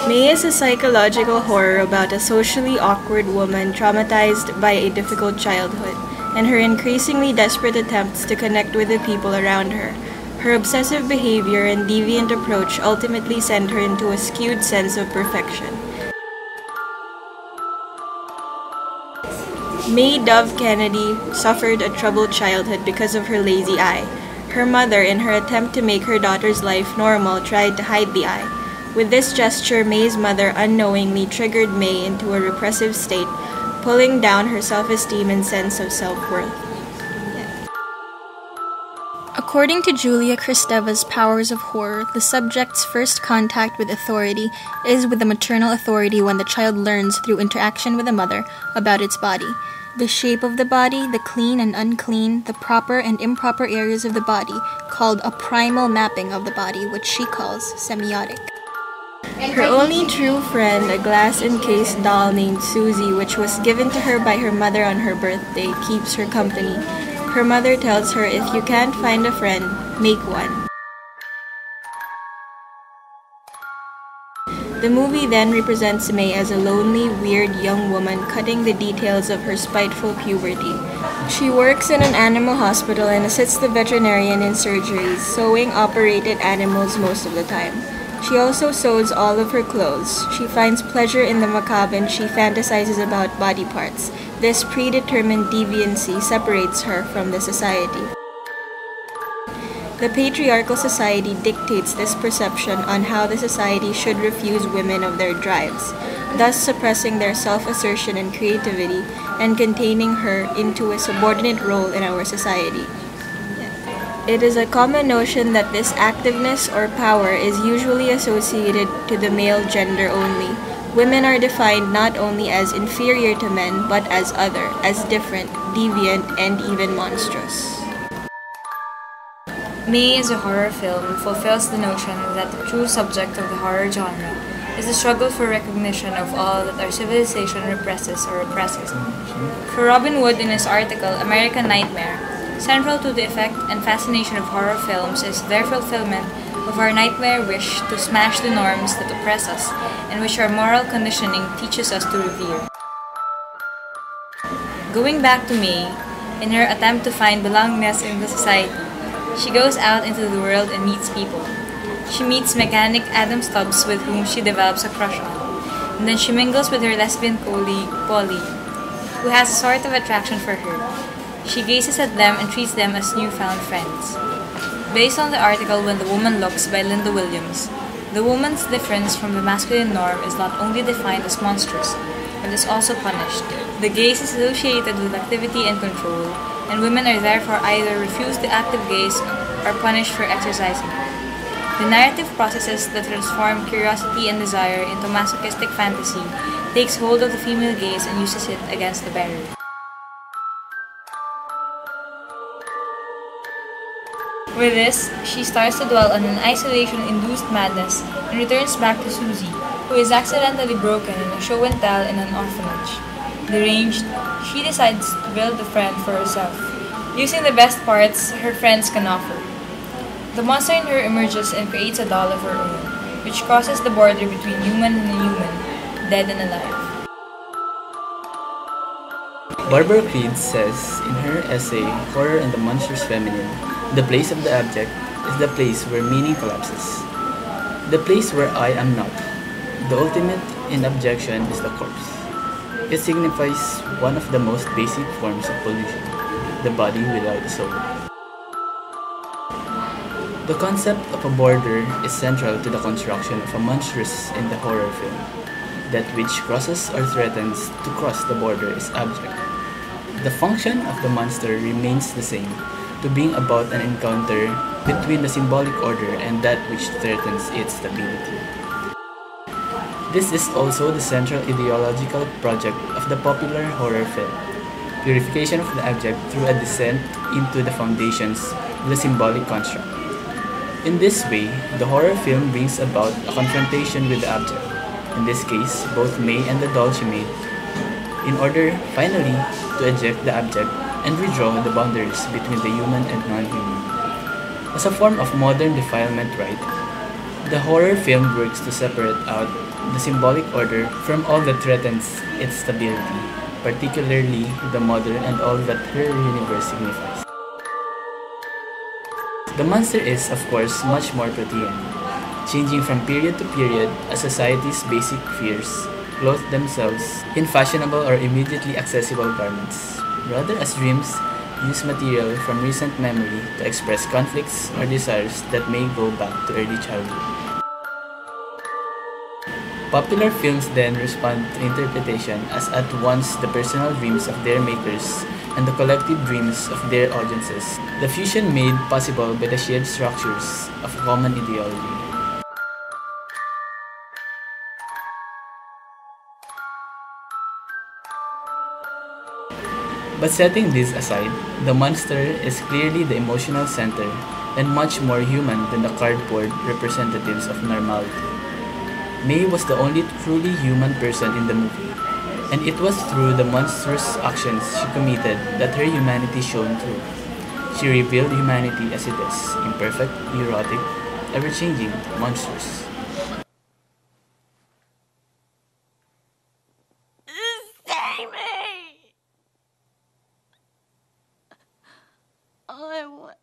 May is a psychological horror about a socially awkward woman traumatized by a difficult childhood and her increasingly desperate attempts to connect with the people around her. Her obsessive behavior and deviant approach ultimately send her into a skewed sense of perfection. May Dove Kennedy suffered a troubled childhood because of her lazy eye. Her mother, in her attempt to make her daughter's life normal, tried to hide the eye. With this gesture, May's mother unknowingly triggered May into a repressive state, pulling down her self-esteem and sense of self-worth. According to Julia Kristeva's Powers of Horror, the subject's first contact with authority is with the maternal authority when the child learns through interaction with the mother about its body. The shape of the body, the clean and unclean, the proper and improper areas of the body, called a primal mapping of the body, which she calls semiotic. Her only true friend, a glass-encased doll named Susie, which was given to her by her mother on her birthday, keeps her company. Her mother tells her if you can't find a friend, make one. The movie then represents May as a lonely, weird young woman cutting the details of her spiteful puberty. She works in an animal hospital and assists the veterinarian in surgeries, sewing operated animals most of the time. She also sews all of her clothes. She finds pleasure in the macabre and she fantasizes about body parts. This predetermined deviancy separates her from the society. The patriarchal society dictates this perception on how the society should refuse women of their drives, thus suppressing their self-assertion and creativity and containing her into a subordinate role in our society. It is a common notion that this activeness or power is usually associated to the male gender only. Women are defined not only as inferior to men, but as other, as different, deviant, and even monstrous. May is a horror film and fulfills the notion that the true subject of the horror genre is the struggle for recognition of all that our civilization represses or oppresses. For Robin Wood in his article, American Nightmare, central to the effect and fascination of horror films is their fulfillment of our nightmare wish to smash the norms that oppress us and which our moral conditioning teaches us to revere. Going back to May, in her attempt to find belongingness in the society, she goes out into the world and meets people. She meets mechanic Adam Stubbs, with whom she develops a crush on, and then she mingles with her lesbian colleague, Polly, who has a sort of attraction for her. She gazes at them and treats them as newfound friends. Based on the article When the Woman Looks by Linda Williams, the woman's difference from the masculine norm is not only defined as monstrous, but is also punished. The gaze is associated with activity and control, and women are therefore either refused the active gaze or punished for exercising it. The narrative processes that transform curiosity and desire into masochistic fantasy takes hold of the female gaze and uses it against the bearer. With this, she starts to dwell on an isolation-induced madness and returns back to Susie, who is accidentally broken in a show-and-tell in an orphanage. Deranged, she decides to build a friend for herself, using the best parts her friends can offer. The monster in her emerges and creates a doll of her own, which crosses the border between human and inhuman, dead and alive. Barbara Creed says in her essay, Horror and the Monstrous Feminine, the place of the abject is the place where meaning collapses. The place where I am not. The ultimate in abjection is the corpse. It signifies one of the most basic forms of pollution, the body without a soul. The concept of a border is central to the construction of a monstrous in the horror film. That which crosses or threatens to cross the border is abject. The function of the monster remains the same, to bring about an encounter between the symbolic order and that which threatens its stability. This is also the central ideological project of the popular horror film, purification of the abject through a descent into the foundations of the symbolic construct. In this way, the horror film brings about a confrontation with the abject, in this case, both May and the doll she made, in order, finally, to eject the abject and redraw the boundaries between the human and non-human. As a form of modern defilement rite, the horror film works to separate out the symbolic order from all that threatens its stability, particularly the mother and all that her universe signifies. The monster is, of course, much more protean, changing from period to period as society's basic fears clothe themselves in fashionable or immediately accessible garments, rather as dreams use material from recent memory to express conflicts or desires that may go back to early childhood. Popular films then respond to interpretation as at once the personal dreams of their makers and the collective dreams of their audiences, the fusion made possible by the shared structures of common ideology. But setting this aside, the monster is clearly the emotional center and much more human than the cardboard representatives of normality. May was the only truly human person in the movie, and it was through the monstrous actions she committed that her humanity shone through. She revealed humanity as it is, imperfect, erotic, ever-changing, monstrous. Save me! I want